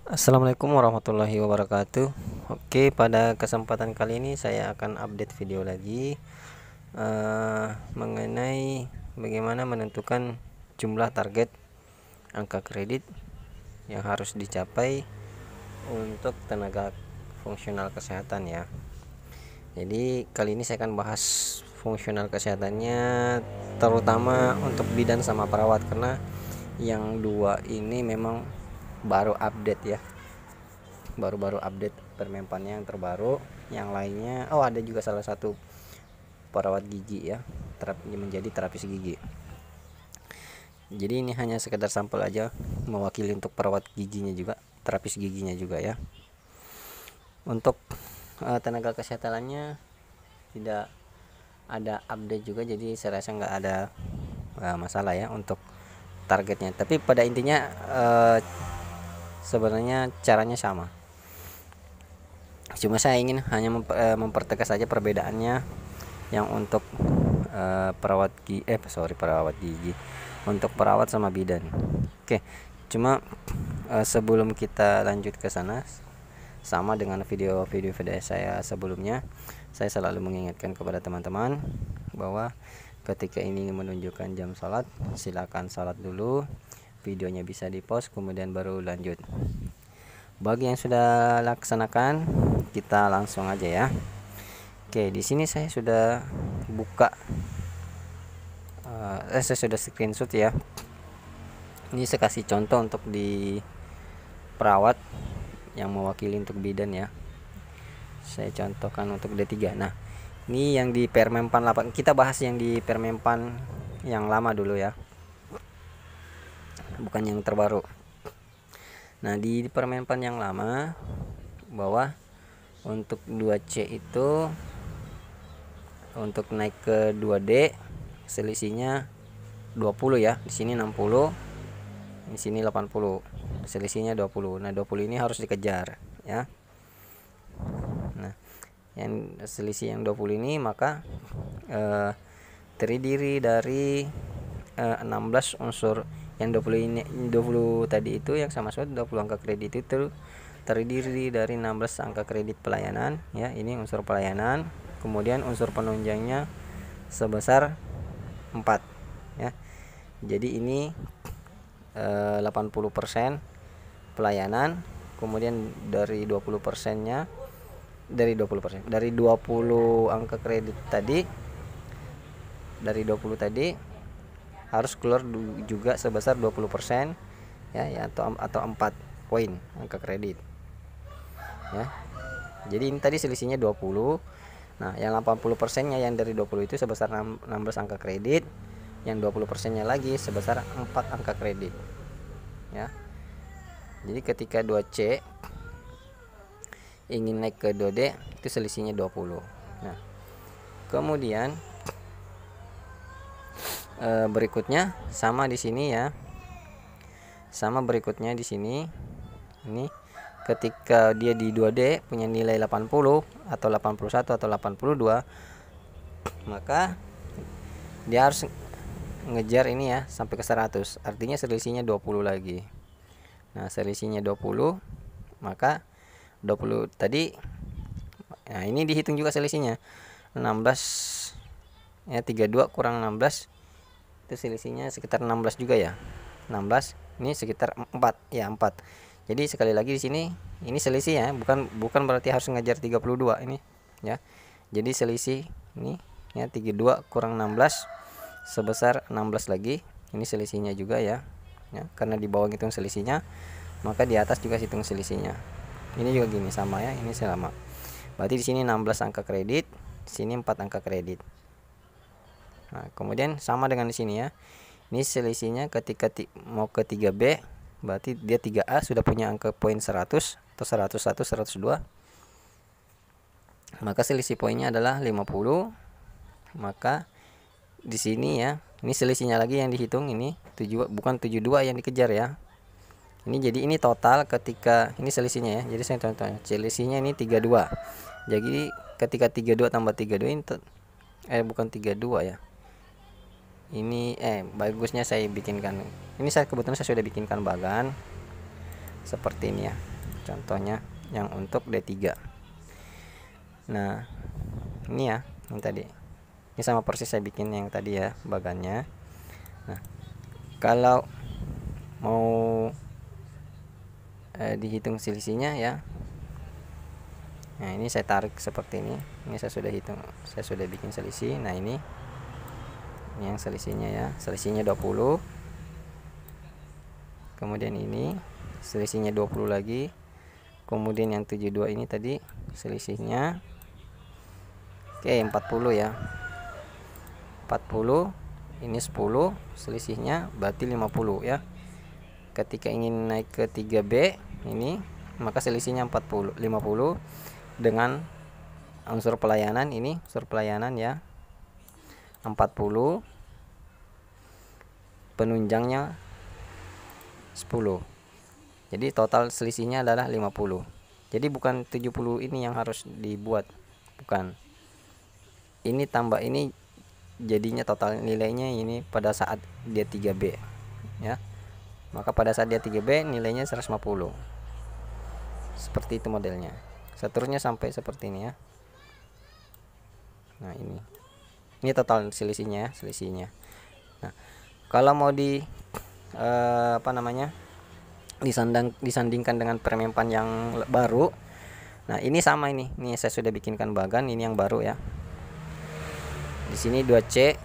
Assalamualaikum warahmatullahi wabarakatuh. Oke, pada kesempatan kali ini saya akan update video lagi mengenai bagaimana menentukan jumlah target angka kredit yang harus dicapai untuk tenaga fungsional kesehatan ya. Jadi kali ini saya akan bahas fungsional kesehatannya, terutama untuk bidan sama perawat, karena yang dua ini memang baru update ya, baru-baru update permenpannya yang terbaru. Yang lainnya ada juga salah satu perawat gigi ya, menjadi terapis gigi. Jadi ini hanya sekedar sampel aja, mewakili untuk perawat giginya juga, terapis giginya juga ya. Untuk tenaga kesehatannya tidak ada update juga, jadi saya rasa nggak ada masalah ya untuk targetnya. Tapi pada intinya sebenarnya caranya sama. Cuma saya ingin hanya mempertegas saja perbedaannya yang untuk perawat gigi untuk perawat sama bidan. Oke, cuma sebelum kita lanjut ke sana, sama dengan video-video saya sebelumnya, saya selalu mengingatkan kepada teman-teman bahwa ketika ini menunjukkan jam sholat, silakan sholat dulu, videonya bisa di pause kemudian baru lanjut. Bagi yang sudah laksanakan, kita langsung aja ya. Oke, di sini saya sudah buka, saya sudah screenshot ya. Ini saya kasih contoh untuk di perawat yang mewakili untuk bidan ya. Saya contohkan untuk D3. Nah, ini yang di Permenpan 8. Kita bahas yang di Permenpan yang lama dulu ya, bukan yang terbaru. Nah, di Permenpan yang lama bahwa untuk 2C itu untuk naik ke 2D selisihnya 20 ya. Di sini 60, di sini 80. Selisihnya 20. Nah, 20 ini harus dikejar ya. Nah, yang selisih yang 20 ini maka terdiri dari 16 unsur. Yang 20 ini, 20 tadi itu yang sama 20 angka kredit itu terdiri dari 16 angka kredit pelayanan ya. Ini unsur pelayanan, kemudian unsur penunjangnya sebesar 4 ya. Jadi ini 80% pelayanan, kemudian dari 20%-nya dari 20 angka kredit tadi, dari 20 tadi harus keluar juga sebesar 20% ya, atau 4 poin angka kredit ya. Jadi ini tadi selisihnya 20. Nah, yang 80%-nya yang dari 20 itu sebesar 16 angka kredit, yang 20%-nya lagi sebesar 4 angka kredit ya. Jadi ketika 2C ingin naik ke 2D itu selisihnya 20. Nah, kemudian berikutnya sama di sini ya. Sama berikutnya di sini. Ini ketika dia di 2D punya nilai 80 atau 81 atau 82, maka dia harus ngejar ini ya sampai ke 100. Artinya selisihnya 20 lagi. Nah, selisihnya 20, maka 20 tadi, nah ini dihitung juga selisihnya 16 ya. 32 kurang 16 itu selisihnya sekitar 16 juga ya. 16 ini sekitar 4 ya, 4. Jadi sekali lagi di sini ini selisih ya, bukan berarti harus ngejar 32 ini ya. Jadi selisih ini ya, 32 kurang 16 sebesar 16 lagi. Ini selisihnya juga ya. Ya, karena di bawah hitung selisihnya, maka di atas juga hitung selisihnya. Ini juga gini sama ya, ini sama. Berarti di sini 16 angka kredit, di sini 4 angka kredit. Nah, kemudian sama dengan di sini ya. Ini selisihnya ketika mau ke 3B, berarti dia 3A sudah punya angka poin 100 atau 101, 102. Maka selisih poinnya adalah 50. Maka di sini ya, ini selisihnya lagi yang dihitung, ini 7, bukan 72 yang dikejar ya. Ini jadi ini total ketika ini selisihnya ya. Jadi saya contohnya selisihnya ini 32. Jadi ketika 32 tambah 32 ini bukan 32 ya. Ini bagusnya saya bikinkan. Ini saya kebetulan saya sudah bikinkan bagan seperti ini ya. contohnya yang untuk D3. Nah ini ya yang tadi, ini sama persis saya bikin yang tadi ya bagannya. Nah kalau mau dihitung selisihnya ya, nah ini saya tarik seperti ini saya sudah hitung, saya sudah bikin selisih. Nah ini yang selisihnya ya, selisihnya 20, kemudian ini selisihnya 20 lagi, kemudian yang 72 ini tadi selisihnya oke 40 ya, 40 ini 10 selisihnya berarti 50 ya. Ketika ingin naik ke 3B ini maka selisihnya 50 dengan unsur pelayanan, ini unsur pelayanan ya 40, penunjangnya 10, jadi total selisihnya adalah 50. Jadi bukan 70 ini yang harus dibuat, bukan, ini tambah ini jadinya total nilainya ini pada saat dia 3B ya, maka pada saat dia 3B nilainya 150. Seperti itu modelnya, seterusnya sampai seperti ini ya. Nah ini total selisihnya, selisihnya. Nah kalau mau di disandingkan dengan permempan yang baru, nah ini sama, ini saya sudah bikinkan bagan, ini yang baru ya. Di sini 2C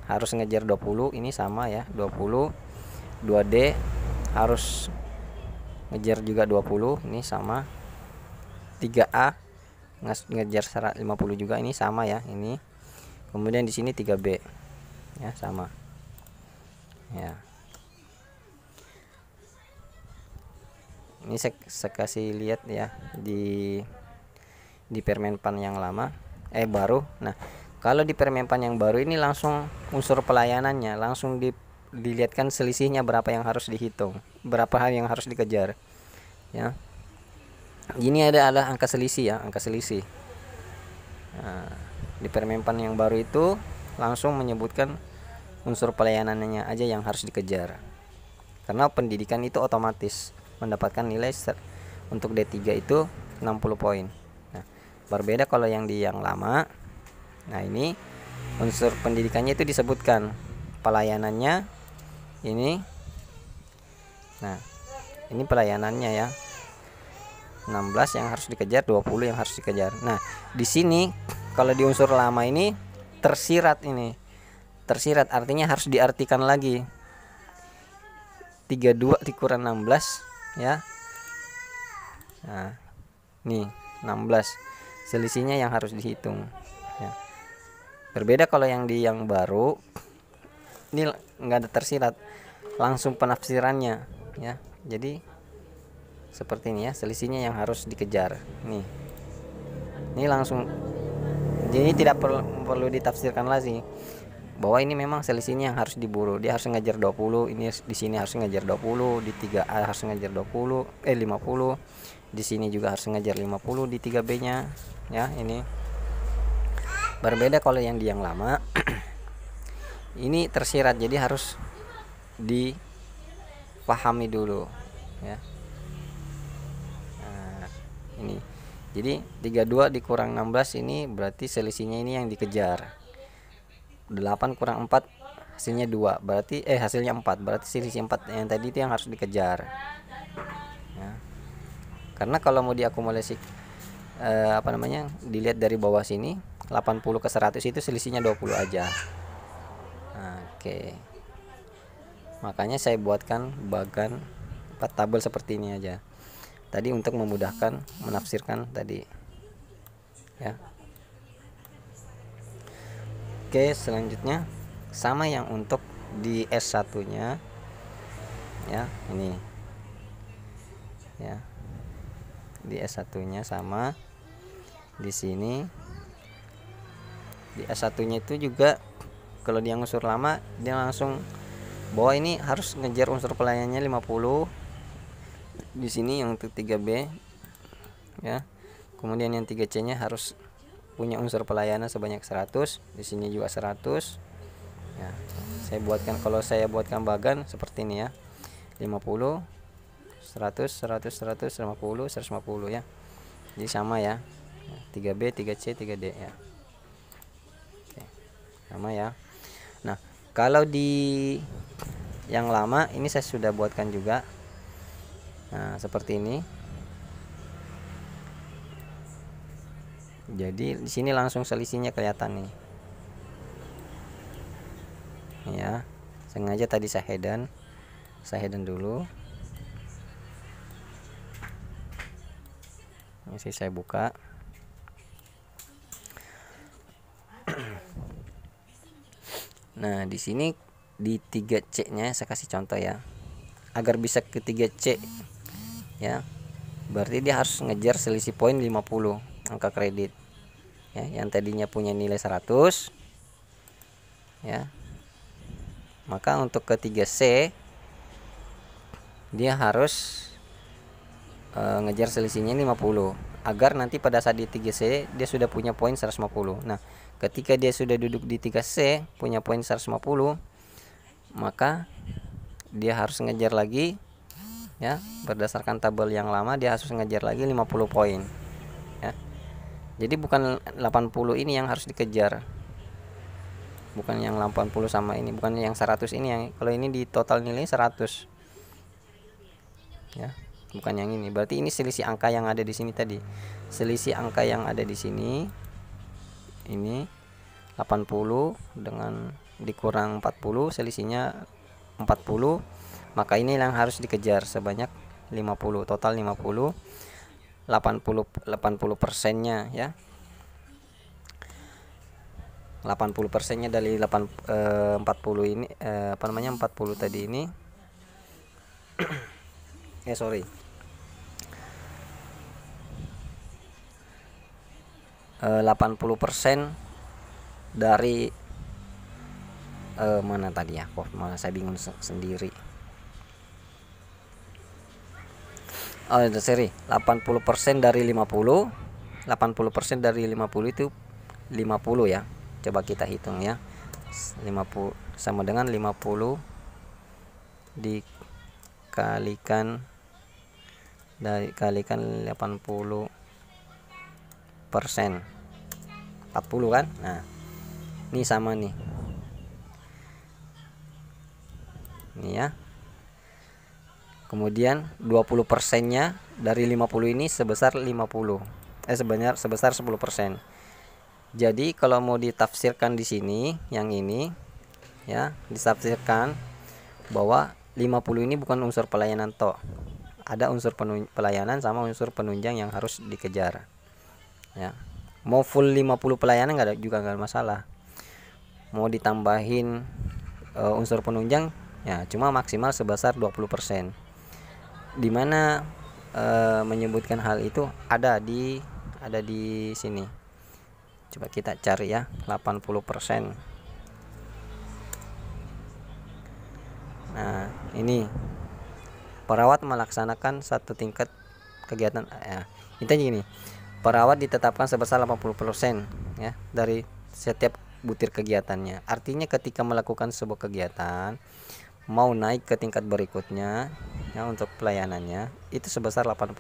harus ngejar 20, ini sama ya 20, 2D harus ngejar juga 20, ini sama, 3A ngejar 150 juga, ini sama ya ini. Kemudian di sini 3B ya sama ya. Ini saya kasih lihat ya di permenpan yang lama baru. Nah kalau di permenpan yang baru ini langsung unsur pelayanannya langsung dilihatkan selisihnya berapa yang harus dihitung, berapa hal yang harus dikejar ya. Ini adalah angka selisih ya, angka selisih. Nah, di permenpan yang baru itu langsung menyebutkan unsur pelayanannya aja yang harus dikejar, karena pendidikan itu otomatis mendapatkan nilai untuk D3 itu 60 poin. Nah berbeda kalau yang di yang lama, nah ini unsur pendidikannya itu disebutkan pelayanannya ini. Nah ini pelayanannya ya 16 yang harus dikejar, 20 yang harus dikejar. Nah di sini kalau di unsur lama ini tersirat, ini tersirat artinya harus diartikan lagi 32 dikurang 16 ya. Nah nih 16 selisihnya yang harus dihitung ya. Berbeda kalau yang di yang baru ini enggak ada tersirat, langsung penafsirannya ya. Jadi seperti ini ya, selisihnya yang harus dikejar nih. Ini langsung, jadi tidak perlu ditafsirkan lagi bahwa ini memang selisihnya yang harus diburu. Dia harus ngejar 20, ini di sini harus ngejar 20, di 3A harus ngejar 50, 50. Di sini juga harus ngejar 50 di 3B-nya ya. Ini berbeda kalau yang di yang lama. Ini tersirat, jadi harus dipahami dulu ya. Nah, ini jadi 32 dikurang 16 ini berarti selisihnya ini yang dikejar. 8 kurang 4 hasilnya 2, berarti hasilnya 4, berarti selisih 4 yang tadi itu yang harus dikejar ya. Karena kalau mau diakumulasi dilihat dari bawah sini 80 ke 100 itu selisihnya 20 aja. Nah, oke. Makanya saya buatkan bagan 4 tabel seperti ini aja tadi untuk memudahkan menafsirkan tadi ya. Oke, selanjutnya sama yang untuk di S1 nya ya, ini ya di S1 nya sama. Di sini di S1 nya itu juga kalau dia unsur lama dia langsung bahwa ini harus ngejar unsur pelayanannya 50 di sini yang untuk 3B ya. Kemudian yang 3C nya harus punya unsur pelayanan sebanyak 100, di sini juga 100 ya. Saya buatkan, kalau saya buatkan bagan seperti ini ya, 50 100 100 100 150 150 ya. Jadi sama ya, 3B 3C 3D ya. Oke, sama ya. Nah kalau di yang lama ini saya sudah buatkan juga. Nah seperti ini. Jadi di sini langsung selisihnya kelihatan nih. Ya, sengaja tadi saya hidden dulu. Ini sih saya buka. Nah di sini di 3C-nya saya kasih contoh ya, agar bisa ke 3C ya, berarti dia harus ngejar selisih poin 50 angka kredit ya, yang tadinya punya nilai 100 ya, maka untuk ke 3C dia harus ngejar selisihnya 50 agar nanti pada saat di 3C dia sudah punya poin 150. Nah ketika dia sudah duduk di 3C punya poin 150, maka dia harus ngejar lagi ya, berdasarkan tabel yang lama dia harus ngejar lagi 50 poin ya. Jadi bukan 80 ini yang harus dikejar, bukan yang 80 sama ini, bukan yang 100 ini yang, kalau ini di total nilai 100 ya, bukan yang ini. Berarti ini selisih angka yang ada di sini tadi, selisih angka yang ada di sini ini 80 dengan dikurang 40 selisihnya 40, maka ini yang harus dikejar sebanyak 50, total 50, 80% ya, 80% dari 40 ini 40 tadi ini 80% dari mana tadi ya, kok malah saya bingung sendiri. Oh itu seri 80% dari 50, 80% dari 50 itu 50 ya. Coba kita hitung ya, 50 sama dengan 50 dikalikan 80% 40 kan. Nah ini sama nih, ini ya. Kemudian 20%-nya dari 50 ini sebesar 10%. Jadi kalau mau ditafsirkan di sini yang ini ya, ditafsirkan bahwa 50 ini bukan unsur pelayanan toh. Ada unsur pelayanan sama unsur penunjang yang harus dikejar. Ya. Mau full 50 pelayanan nggak ada juga, nggak masalah. Mau ditambahin unsur penunjang ya, cuma maksimal sebesar 20%. Dimana menyebutkan hal itu ada di sini. Coba kita cari ya, 80%. Nah ini perawat melaksanakan satu tingkat kegiatan ya. Intinya gini, perawat ditetapkan sebesar 80% ya dari setiap butir kegiatannya. Artinya ketika melakukan sebuah kegiatan mau naik ke tingkat berikutnya ya, untuk pelayanannya itu sebesar 80%.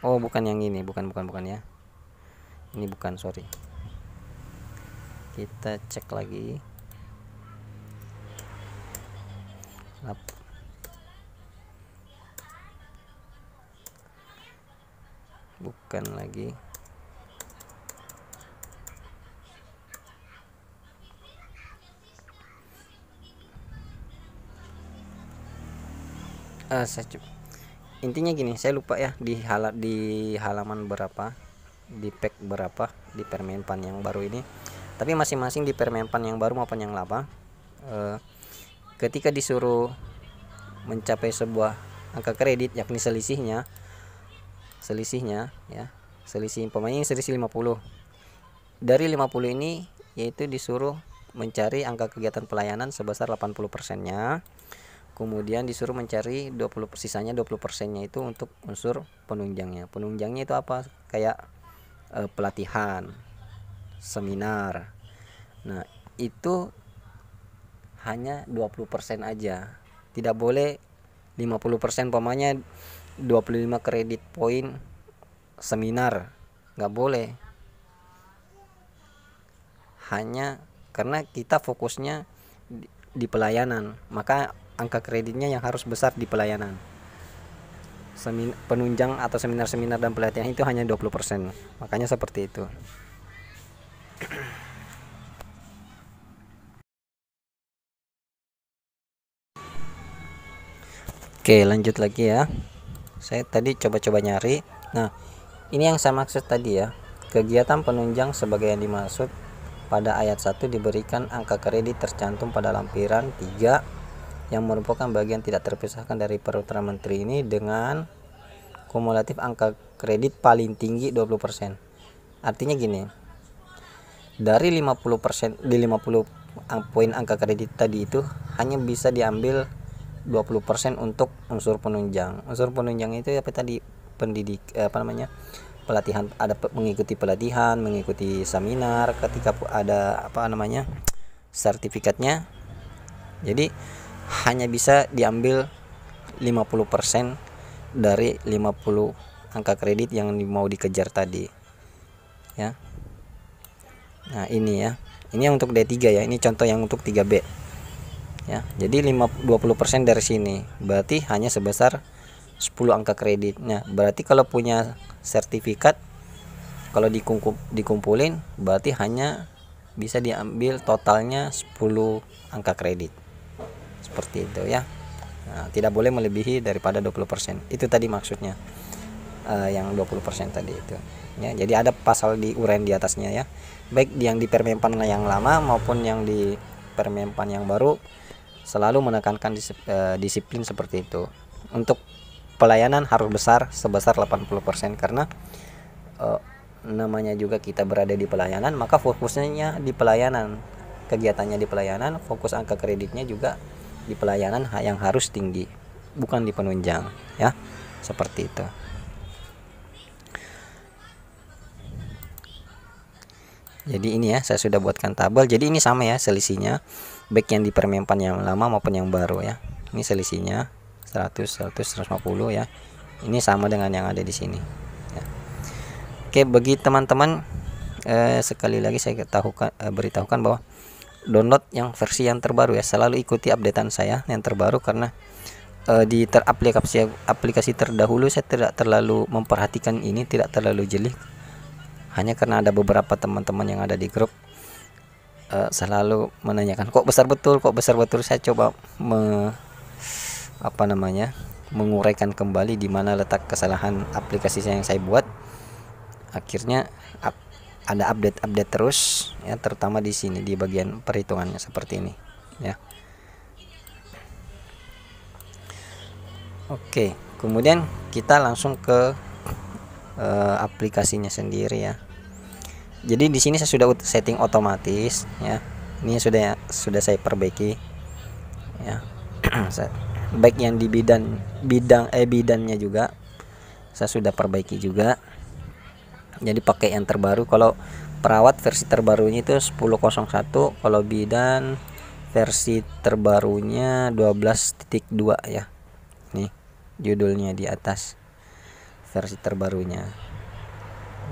Oh bukan yang ini, bukan ya, ini bukan, sorry. Kita cek lagi. Bukan lagi. Intinya gini, saya lupa ya di halaman berapa, di pack berapa di Permenpan yang baru ini. Tapi masing-masing di Permenpan yang baru maupun yang lama, ketika disuruh mencapai sebuah angka kredit yakni selisihnya ya, selisih pemain selisih 50. Dari 50 ini yaitu disuruh mencari angka kegiatan pelayanan sebesar 80%-nya. Kemudian disuruh mencari 20, sisanya 20%-nya itu untuk unsur penunjangnya. Penunjangnya itu apa? Kayak pelatihan, seminar. Nah, itu hanya 20% aja. Tidak boleh 50% umpamanya 25 kredit poin seminar, nggak boleh. Hanya karena kita fokusnya di pelayanan, maka angka kreditnya yang harus besar di pelayanan. Penunjang atau seminar-seminar dan pelatihan itu hanya 20%, makanya seperti itu. Oke, lanjut lagi ya. Saya tadi coba-coba nyari. Nah, ini yang saya maksud tadi ya. Kegiatan penunjang sebagai yang dimaksud pada ayat 1 diberikan angka kredit tercantum pada lampiran 3 yang merupakan bagian tidak terpisahkan dari peraturan menteri ini dengan kumulatif angka kredit paling tinggi 20%. Artinya gini, dari 50% di 50 poin angka kredit tadi itu hanya bisa diambil 20% untuk unsur penunjang. Unsur penunjang itu apa tadi? Pelatihan, ada mengikuti pelatihan, mengikuti seminar, ketika ada sertifikatnya. Jadi hanya bisa diambil 50% dari 50 angka kredit yang mau dikejar tadi ya. Nah, ini ya. Ini yang untuk D3 ya. Ini contoh yang untuk 3B. Ya. Jadi 20% dari sini. Berarti hanya sebesar 10 angka kredit. Nah, berarti kalau punya sertifikat, kalau dikumpulin berarti hanya bisa diambil totalnya 10 angka kredit. Seperti itu ya. Nah, tidak boleh melebihi daripada 20%. Itu tadi maksudnya. Yang 20% tadi itu. Ya, jadi ada pasal di uraian di atasnya ya. Baik yang di Permenpan yang lama maupun yang di Permenpan yang baru selalu menekankan disiplin seperti itu. Untuk pelayanan harus besar sebesar 80% karena namanya juga kita berada di pelayanan, maka fokusnya di pelayanan, kegiatannya di pelayanan, fokus angka kreditnya juga di pelayanan yang harus tinggi, bukan di penunjang ya. Seperti itu. Jadi ini ya, saya sudah buatkan tabel. Jadi ini sama ya selisihnya, baik yang di Permenpan yang lama maupun yang baru ya. Ini selisihnya 100, 150 ya. Ini sama dengan yang ada di sini ya. Oke, bagi teman-teman sekali lagi saya beritahukan bahwa download yang versi yang terbaru ya, selalu ikuti updatean saya yang terbaru karena di aplikasi terdahulu saya tidak terlalu memperhatikan ini, tidak terlalu jeli, hanya karena ada beberapa teman-teman yang ada di grup selalu menanyakan kok besar betul. Saya coba menguraikan kembali di mana letak kesalahan aplikasi yang saya buat. Akhirnya ada update terus ya, terutama di sini di bagian perhitungannya seperti ini ya. Oke, kemudian kita langsung ke aplikasinya sendiri ya. Jadi di sini saya sudah setting otomatis ya. Ini sudah saya perbaiki ya. Baik yang di bidannya juga saya sudah perbaiki juga. Jadi pakai yang terbaru. Kalau perawat versi terbarunya itu 10.01, kalau bidan versi terbarunya 12.2 ya. Nih judulnya di atas versi terbarunya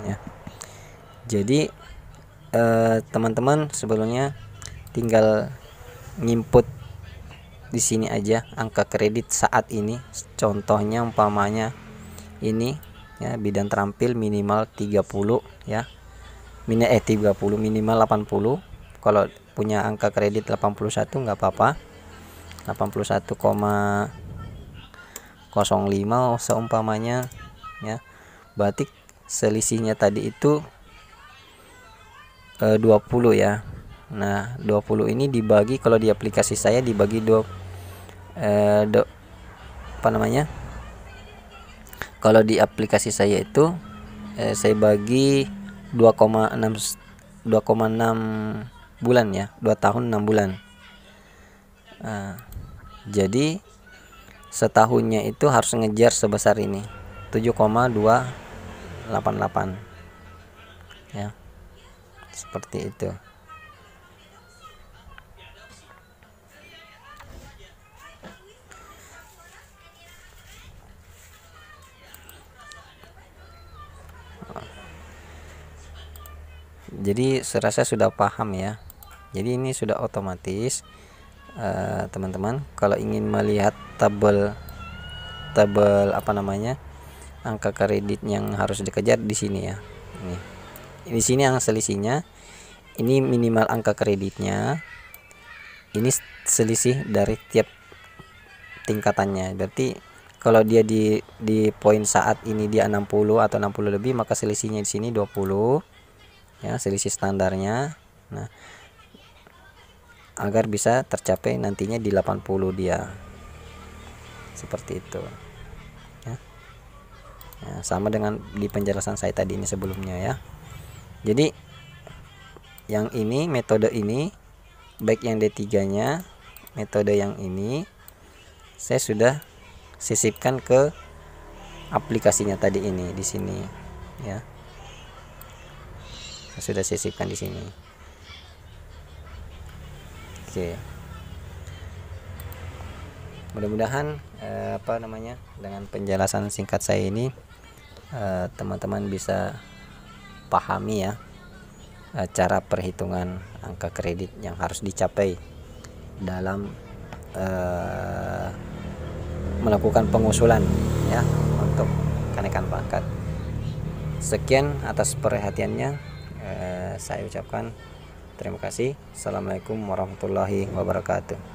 ya. Jadi teman-teman sebelumnya tinggal nginput di sini aja angka kredit saat ini. Contohnya umpamanya ini ya, bidan terampil minimal 30 ya. 30 minimal 80. Kalau punya angka kredit 81 nggak apa-apa. 81,05 seumpamanya ya. Berarti selisihnya tadi itu 20 ya. Nah, 20 ini dibagi, kalau di aplikasi saya dibagi kalau di aplikasi saya itu saya bagi 2,6 bulan ya, 2 tahun 6 bulan. Jadi setahunnya itu harus ngejar sebesar ini 7,288 ya. Seperti itu. Jadi serasa sudah paham ya. Jadi ini sudah otomatis teman-teman. Kalau ingin melihat tabel apa namanya, angka kredit yang harus dikejar di sini ya. Ini di sini yang selisihnya, ini minimal angka kreditnya, ini selisih dari tiap tingkatannya. Berarti kalau dia di poin saat ini dia 60 atau 60 lebih, maka selisihnya di sini 20 ya, selisih standarnya. Nah, agar bisa tercapai nantinya di 80 dia. Seperti itu. Ya. Ya, sama dengan di penjelasan saya tadi ini sebelumnya ya. Jadi yang ini, metode ini, baik yang D3-nya, metode yang ini saya sudah sisipkan ke aplikasinya tadi ini di sini ya. Saya sudah sisipkan di sini. Oke. Mudah-mudahan apa namanya, dengan penjelasan singkat saya ini teman-teman bisa pahami ya cara perhitungan angka kredit yang harus dicapai dalam melakukan pengusulan ya untuk kenaikan pangkat. Sekian atas perhatiannya, saya ucapkan terima kasih. Assalamualaikum warahmatullahi wabarakatuh.